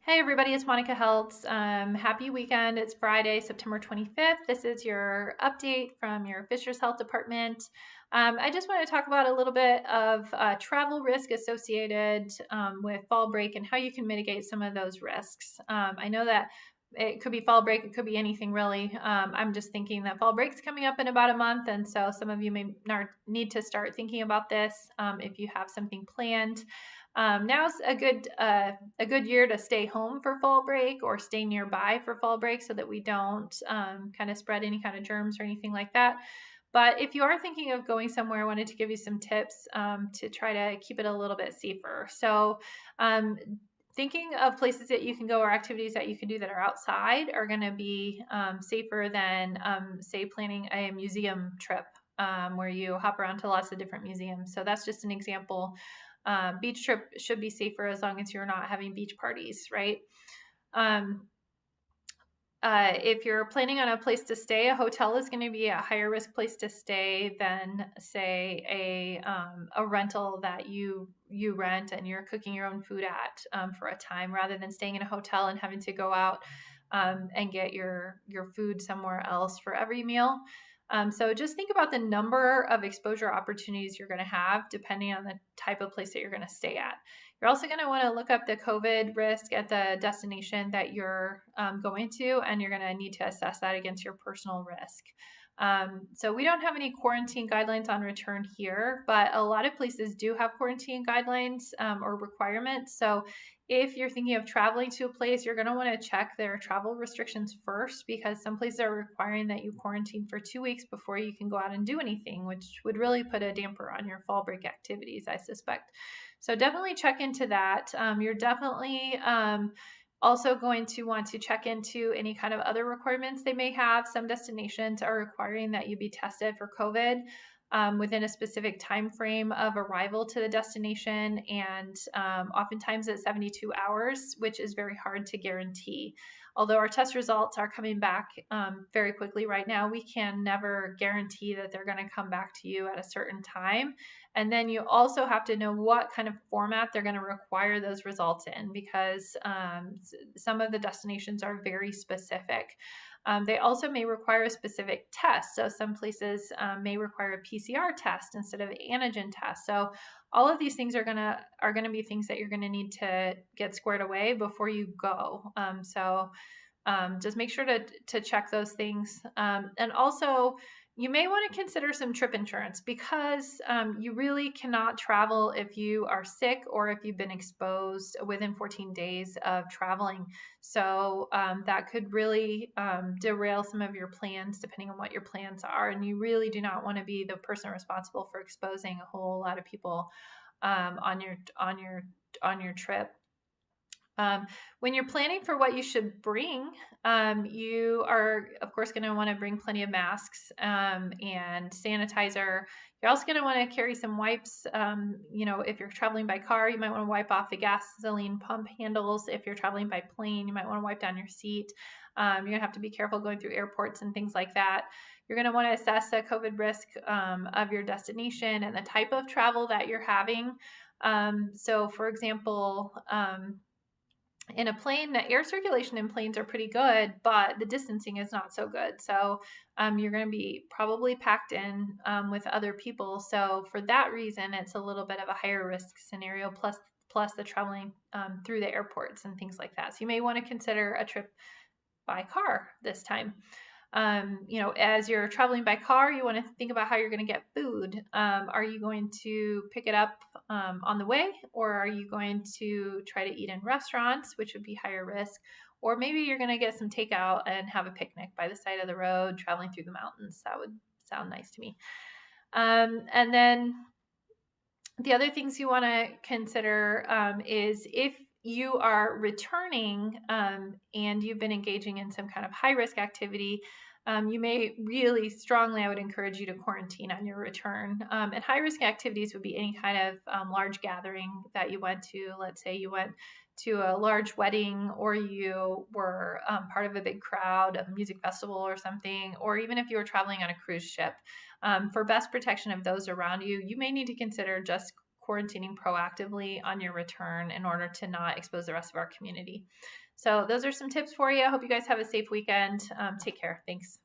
Hey everybody, it's Monica Heltz. Happy weekend. It's Friday, September 25th. This is your update from your Fisher's Health Department. I just want to talk about a little bit of travel risk associated with fall break and how you can mitigate some of those risks. I know that it could be fall break, it could be anything really. I'm just thinking that fall break's coming up in about a month, and so some of you may need to start thinking about this if you have something planned. Now's a good year to stay home for fall break or stay nearby for fall break so that we don't kind of spread any kind of germs or anything like that. But if you are thinking of going somewhere, I wanted to give you some tips to try to keep it a little bit safer. So, um, thinking of places that you can go or activities that you can do that are outside are going to be safer than, say, planning a museum trip where you hop around to lots of different museums. So, that's just an example. Beach trip should be safer as long as you're not having beach parties, right? Um, if you're planning on a place to stay, a hotel is going to be a higher risk place to stay than, say, a rental that you rent and you're cooking your own food at for a time, rather than staying in a hotel and having to go out and get your food somewhere else for every meal. So just think about the number of exposure opportunities you're going to have depending on the type of place that you're going to stay at. You're also going to want to look up the COVID risk at the destination that you're going to, and you're going to need to assess that against your personal risk. So we don't have any quarantine guidelines on return here, but a lot of places do have quarantine guidelines or requirements. So if you're thinking of traveling to a place, you're going to want to check their travel restrictions first, because some places are requiring that you quarantine for 2 weeks before you can go out and do anything, which would really put a damper on your fall break activities, I suspect. So definitely check into that. You're definitely also going to want to check into any kind of other requirements they may have. Some destinations are requiring that you be tested for COVID within a specific time frame of arrival to the destination, and oftentimes at 72 hours, which is very hard to guarantee. Although our test results are coming back very quickly right now, we can never guarantee that they're going to come back to you at a certain time. And then you also have to know what kind of format they're going to require those results in, because some of the destinations are very specific. They also may require a specific test. So some places may require a PCR test instead of an antigen test. So all of these things are gonna be things that you're gonna need to get squared away before you go. Just make sure to check those things. And also, you may want to consider some trip insurance, because you really cannot travel if you are sick or if you've been exposed within 14 days of traveling. So that could really derail some of your plans, depending on what your plans are. And you really do not want to be the person responsible for exposing a whole lot of people on your trip. When you're planning for what you should bring, you are, of course, going to want to bring plenty of masks and sanitizer. You're also going to want to carry some wipes. If you're traveling by car, you might want to wipe off the gasoline pump handles. If you're traveling by plane, you might want to wipe down your seat. You're going to have to be careful going through airports and things like that. You're going to want to assess the COVID risk of your destination and the type of travel that you're having. So, for example, in a plane, the air circulation in planes are pretty good, but the distancing is not so good. So you're going to be probably packed in with other people. So for that reason, it's a little bit of a higher risk scenario. Plus the traveling through the airports and things like that. So you may want to consider a trip by car this time. As you're traveling by car, you want to think about how you're going to get food. Are you going to pick it up on the way, or are you going to try to eat in restaurants, which would be higher risk? Or maybe you're going to get some takeout and have a picnic by the side of the road, traveling through the mountains. That would sound nice to me. And then the other things you want to consider is if you are returning and you've been engaging in some kind of high risk activity, you may really strongly, I would encourage you to quarantine on your return. And high risk activities would be any kind of large gathering that you went to. Let's say you went to a large wedding, or you were part of a big crowd, a music festival or something, or even if you were traveling on a cruise ship. For best protection of those around you, you may need to consider just quarantining proactively on your return in order to not expose the rest of our community. So those are some tips for you. I hope you guys have a safe weekend. Take care. Thanks.